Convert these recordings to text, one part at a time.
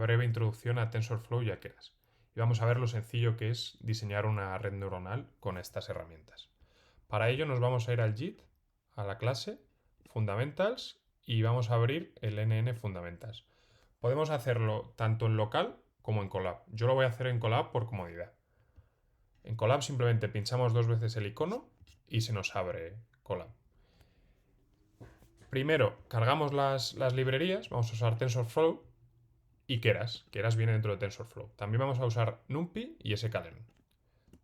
breve introducción a TensorFlow y a Keras. Y vamos a ver lo sencillo que es diseñar una red neuronal con estas herramientas. Para ello nos vamos a ir al JIT, a la clase, Fundamentals, y vamos a abrir el NN Fundamentals. Podemos hacerlo tanto en local como en Colab. Yo lo voy a hacer en Colab por comodidad. En Colab simplemente pinchamos 2 veces el icono y se nos abre Colab. Primero cargamos las librerías, vamos a usar TensorFlow y Keras. Keras viene dentro de TensorFlow. También vamos a usar NumPy y sklearn.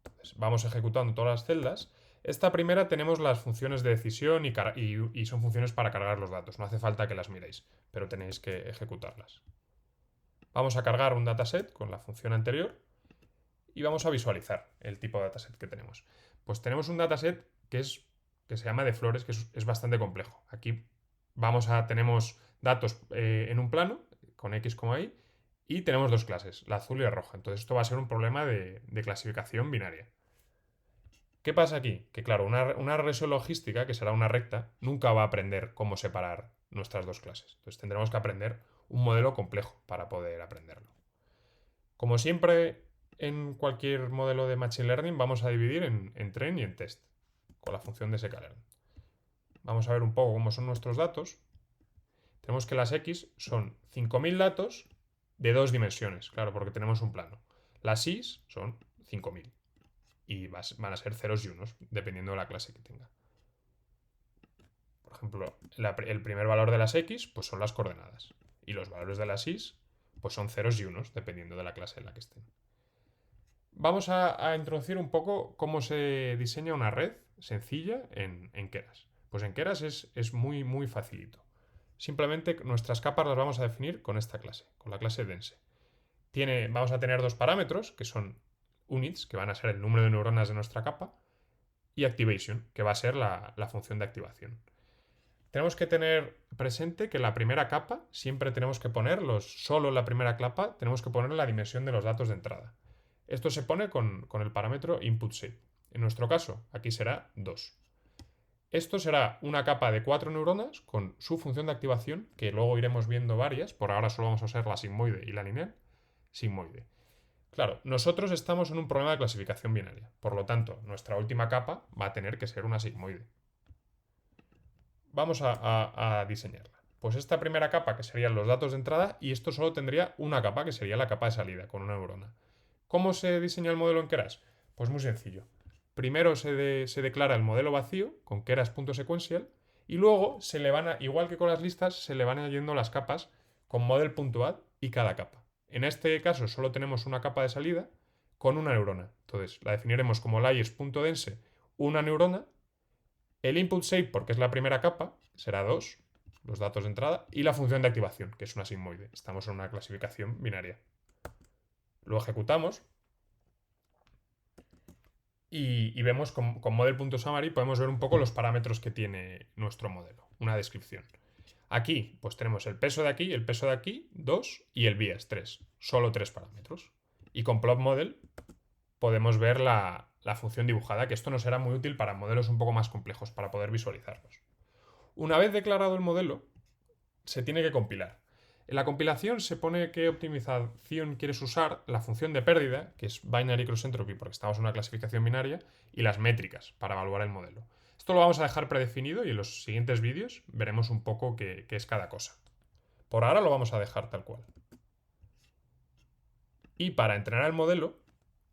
Entonces, vamos ejecutando todas las celdas. Esta primera tenemos las funciones de decisión y son funciones para cargar los datos. No hace falta que las miréis, pero tenéis que ejecutarlas. Vamos a cargar un dataset con la función anterior y vamos a visualizar el tipo de dataset que tenemos. Pues tenemos un dataset que se llama de flores, que es bastante complejo. Aquí tenemos datos en un plano, con X como Y, y tenemos dos clases, la azul y la roja. Entonces esto va a ser un problema de clasificación binaria. ¿Qué pasa aquí? Que claro, una regresión logística, que será una recta, nunca va a aprender cómo separar nuestras dos clases. Entonces tendremos que aprender un modelo complejo para poder aprenderlo. Como siempre, en cualquier modelo de Machine Learning vamos a dividir en train y en test, con la función de sklearn. Vamos a ver un poco cómo son nuestros datos. Tenemos que las X son 5.000 datos de 2 dimensiones, claro, porque tenemos un plano. Las Y son 5.000 y van a ser ceros y unos, dependiendo de la clase que tenga. Por ejemplo, el primer valor de las X pues son las coordenadas y los valores de las Y pues son ceros y unos, dependiendo de la clase en la que estén. Vamos a introducir un poco cómo se diseña una red sencilla en Keras. Pues en Keras es muy facilito. Simplemente nuestras capas las vamos a definir con esta clase, con la clase dense. Vamos a tener dos parámetros, que son units, que van a ser el número de neuronas de nuestra capa, y activation, que va a ser la función de activación. Tenemos que tener presente que la primera capa siempre tenemos que poner, solo en la primera capa, tenemos que poner la dimensión de los datos de entrada. Esto se pone con el parámetro input shape. En nuestro caso, aquí será 2. Esto será una capa de 4 neuronas con su función de activación, que luego iremos viendo varias. Por ahora solo vamos a usar la sigmoide y la lineal. Sigmoide. Claro, nosotros estamos en un problema de clasificación binaria. Por lo tanto, nuestra última capa va a tener que ser una sigmoide. Vamos a diseñarla. Pues esta primera capa, que serían los datos de entrada, y esto solo tendría una capa, que sería la capa de salida, con una neurona. ¿Cómo se diseña el modelo en Keras? Pues muy sencillo. Primero se declara el modelo vacío con keras.sequential y luego igual que con las listas, se le van añadiendo las capas con model.add y cada capa. En este caso solo tenemos una capa de salida con una neurona. Entonces la definiremos como layers.dense una neurona. El input shape, porque es la primera capa, será 2, los datos de entrada, y la función de activación, que es una sigmoide. Estamos en una clasificación binaria. Lo ejecutamos y vemos con model.summary podemos ver un poco los parámetros que tiene nuestro modelo, una descripción. Aquí pues tenemos el peso de aquí, el peso de aquí, 2 y el bias, 3, solo 3 parámetros. Y con plot model podemos ver la función dibujada, que esto nos será muy útil para modelos un poco más complejos, para poder visualizarlos. Una vez declarado el modelo, se tiene que compilar. En la compilación se pone qué optimización quieres usar, la función de pérdida, que es binary cross entropy, porque estamos en una clasificación binaria, y las métricas para evaluar el modelo. Esto lo vamos a dejar predefinido y en los siguientes vídeos veremos un poco qué es cada cosa. Por ahora lo vamos a dejar tal cual. Y para entrenar el modelo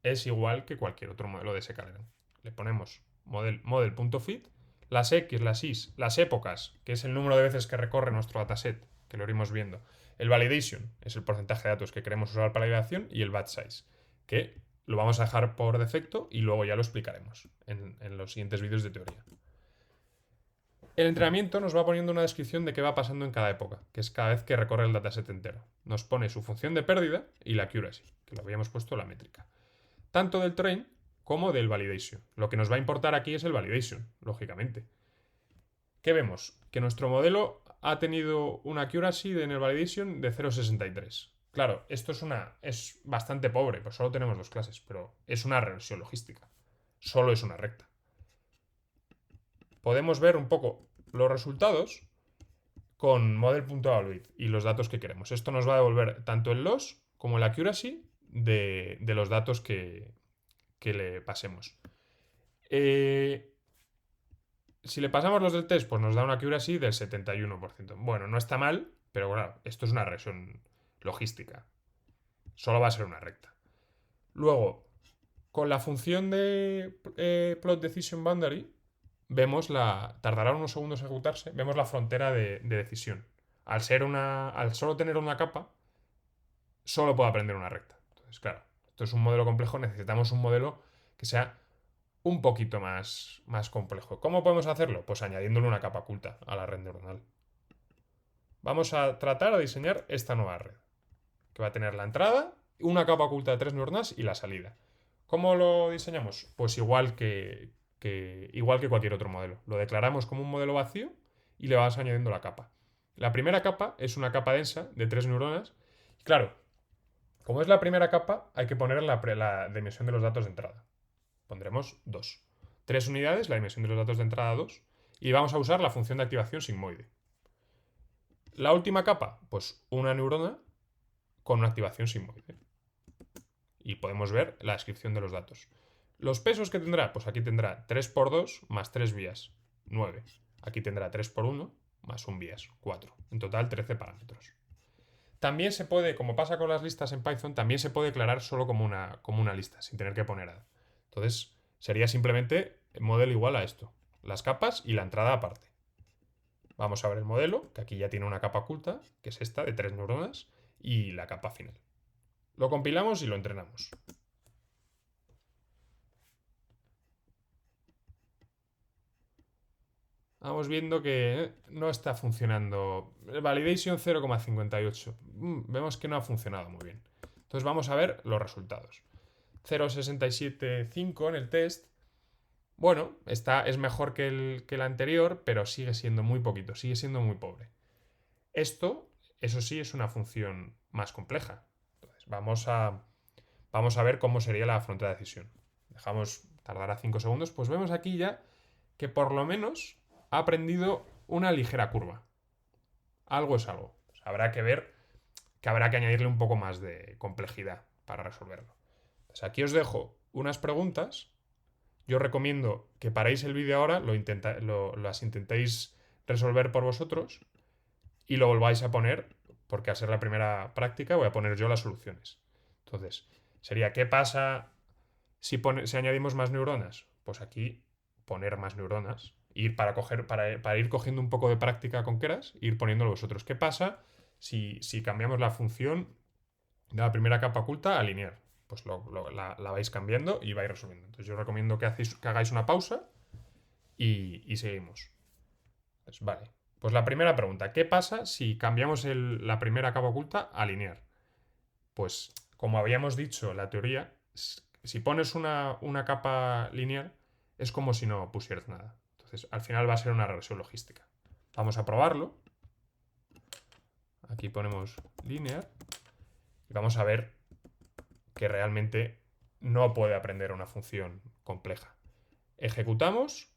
es igual que cualquier otro modelo de sklearn. Le ponemos model.fit, las X, las Y, las épocas, que es el número de veces que recorre nuestro dataset, que lo iremos viendo. El validation es el porcentaje de datos que queremos usar para la validación y el batch size, que lo vamos a dejar por defecto y luego ya lo explicaremos en los siguientes vídeos de teoría. El entrenamiento nos va poniendo una descripción de qué va pasando en cada época, que es cada vez que recorre el dataset entero. Nos pone su función de pérdida y la accuracy, que lo habíamos puesto en la métrica. Tanto del train como del validation. Lo que nos va a importar aquí es el validation, lógicamente. ¿Qué vemos? Que nuestro modelo ha tenido una accuracy en el validation de 0,63. Claro, esto es bastante pobre, pues solo tenemos dos clases, pero es una regresión logística. Solo es una recta. Podemos ver un poco los resultados con model.evaluate y los datos que queremos. Esto nos va a devolver tanto el loss como el accuracy de los datos que le pasemos. Si le pasamos los del test, pues nos da una accuracy del 71%. Bueno, no está mal, pero bueno, esto es una regresión logística. Solo va a ser una recta. Luego, con la función de plot decision boundary, vemos tardará unos segundos en ejecutarse, vemos la frontera de decisión. Al solo tener una capa, solo puede aprender una recta. Entonces, claro, esto es un modelo complejo, necesitamos un modelo que sea un poquito más complejo. ¿Cómo podemos hacerlo? Pues añadiéndole una capa oculta a la red neuronal. Vamos a tratar de diseñar esta nueva red, que va a tener la entrada, una capa oculta de 3 neuronas y la salida. ¿Cómo lo diseñamos? Pues igual que cualquier otro modelo. Lo declaramos como un modelo vacío y le vamos añadiendo la capa. La primera capa es una capa densa de 3 neuronas. Y claro, como es la primera capa, hay que poner la dimensión de los datos de entrada. Pondremos 2. 3 unidades, la dimensión de los datos de entrada 2. Y vamos a usar la función de activación sigmoide. La última capa, pues una neurona con una activación sigmoide. Y podemos ver la descripción de los datos. Los pesos que tendrá, pues aquí tendrá 3 por 2 más 3 vías, 9. Aquí tendrá 3 por 1 más 1 vías, 4. En total 13 parámetros. También se puede, como pasa con las listas en Python, también se puede declarar solo como una lista, sin tener que poner add. Entonces, sería simplemente modelo igual a esto. Las capas y la entrada aparte. Vamos a ver el modelo, que aquí ya tiene una capa oculta, que es esta, de 3 neuronas, y la capa final. Lo compilamos y lo entrenamos. Vamos viendo que no está funcionando. Validation 0,58. Vemos que no ha funcionado muy bien. Entonces vamos a ver los resultados. 0,675 en el test. Bueno, es mejor que el anterior, pero sigue siendo muy poquito, sigue siendo muy pobre. Esto, eso sí, es una función más compleja. Entonces vamos a ver cómo sería la frontera de decisión. Tardará 5 segundos, pues vemos aquí ya que por lo menos ha aprendido una ligera curva. Algo es algo. Pues habrá que ver que habrá que añadirle un poco más de complejidad para resolverlo. Pues aquí os dejo unas preguntas. Yo recomiendo que paréis el vídeo ahora, las intentéis resolver por vosotros y lo volváis a poner, porque al ser la primera práctica voy a poner yo las soluciones. Entonces, sería, ¿qué pasa si añadimos más neuronas? Pues aquí poner más neuronas, para ir cogiendo un poco de práctica con Keras, ir poniéndolo vosotros. ¿Qué pasa si cambiamos la función de la primera capa oculta a lineal? Pues la vais cambiando y vais resolviendo. Entonces yo recomiendo que hagáis una pausa y seguimos. Pues vale. Pues la primera pregunta, ¿qué pasa si cambiamos la primera capa oculta a lineal? Pues como habíamos dicho, la teoría, si pones una capa lineal, es como si no pusieras nada. Entonces al final va a ser una regresión logística. Vamos a probarlo. Aquí ponemos linear y vamos a ver que realmente no puede aprender una función compleja. Ejecutamos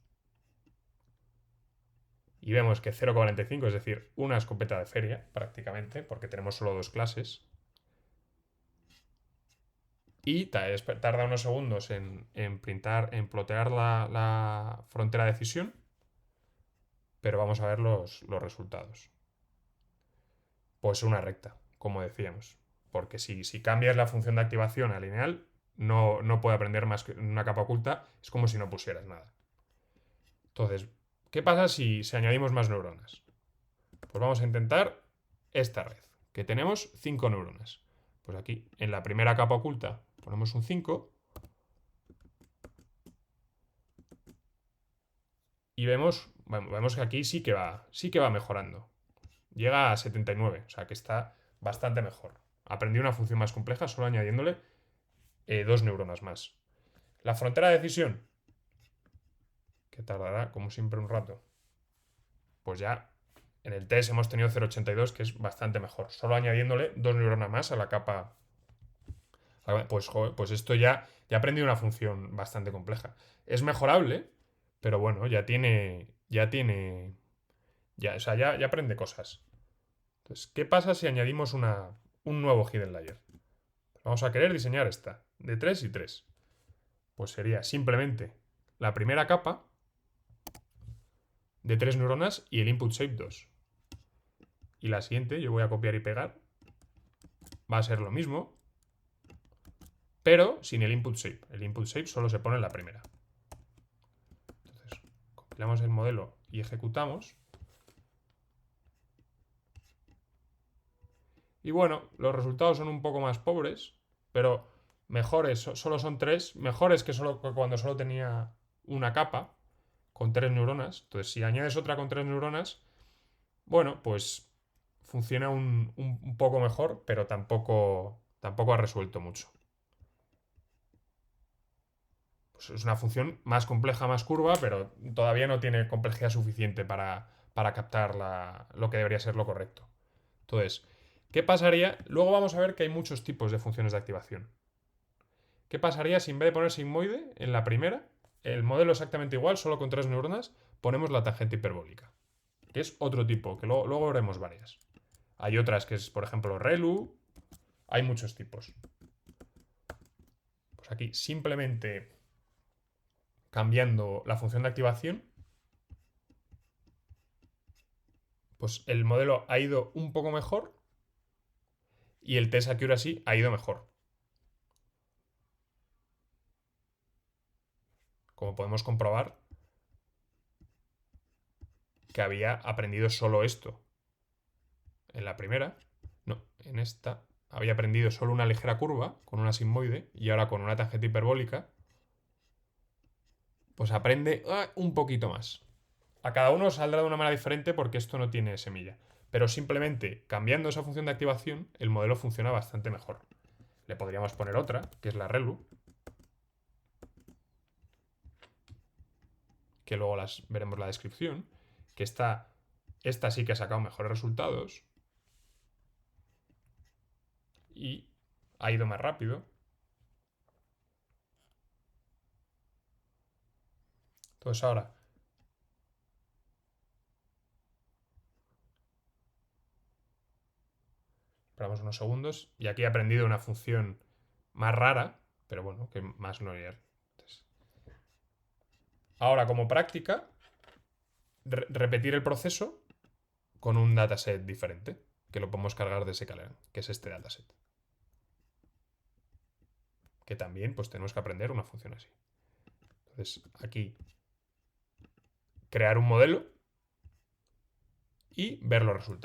y vemos que 0,45, es decir, una escopeta de feria prácticamente, porque tenemos solo 2 clases. Y tarda unos segundos en plotear la frontera de decisión, pero vamos a ver los resultados. Pues una recta, como decíamos, porque si cambias la función de activación a lineal, no puede aprender más que una capa oculta, es como si no pusieras nada. Entonces, ¿qué pasa si añadimos más neuronas? Pues vamos a intentar esta red, que tenemos 5 neuronas. Pues aquí, en la primera capa oculta, ponemos un 5 y vemos que aquí sí que va mejorando. Llega a 79, o sea que está bastante mejor. Aprendí una función más compleja solo añadiéndole 2 neuronas más. La frontera de decisión, que tardará como siempre un rato, pues ya en el test hemos tenido 0,82, que es bastante mejor. Solo añadiéndole 2 neuronas más a la capa. Pues esto ya he aprendido una función bastante compleja. Es mejorable, pero bueno, ya tiene Ya, o sea, ya aprende cosas. Entonces, ¿qué pasa si añadimos un nuevo hidden layer? Vamos a querer diseñar esta, de 3 y 3. Pues sería simplemente la primera capa de 3 neuronas y el input shape 2. Y la siguiente, yo voy a copiar y pegar, va a ser lo mismo, pero sin el input shape. El input shape solo se pone en la primera. Entonces, compilamos el modelo y ejecutamos. Y bueno, los resultados son un poco más pobres, pero mejores, solo son 3, mejores que cuando solo tenía una capa con 3 neuronas. Entonces, si añades otra con 3 neuronas, bueno, pues funciona un poco mejor, pero tampoco ha resuelto mucho. Pues es una función más compleja, más curva, pero todavía no tiene complejidad suficiente para captar lo que debería ser lo correcto. Entonces, ¿qué pasaría? Luego vamos a ver que hay muchos tipos de funciones de activación. ¿Qué pasaría si en vez de poner sigmoide en la primera, el modelo exactamente igual, solo con 3 neuronas, ponemos la tangente hiperbólica? Que es otro tipo, que luego veremos varias. Hay otras que es, por ejemplo, ReLU. Hay muchos tipos. Pues aquí simplemente cambiando la función de activación, pues el modelo ha ido un poco mejor y el test accuracy ha ido mejor. Como podemos comprobar, que había aprendido solo esto en la primera. No, en esta había aprendido solo una ligera curva con una sigmoide y ahora con una tangente hiperbólica pues aprende un poquito más. A cada uno saldrá de una manera diferente porque esto no tiene semilla. Pero simplemente cambiando esa función de activación, el modelo funciona bastante mejor. Le podríamos poner otra, que es la ReLU, que luego veremos la descripción, que esta sí que ha sacado mejores resultados y ha ido más rápido. Entonces ahora esperamos unos segundos y aquí he aprendido una función más rara, pero bueno, que más no lineal. Ahora, como práctica, repetir el proceso con un dataset diferente, que lo podemos cargar de sklearn, que es este dataset. Que también pues tenemos que aprender una función así. Entonces, aquí crear un modelo y ver los resultados.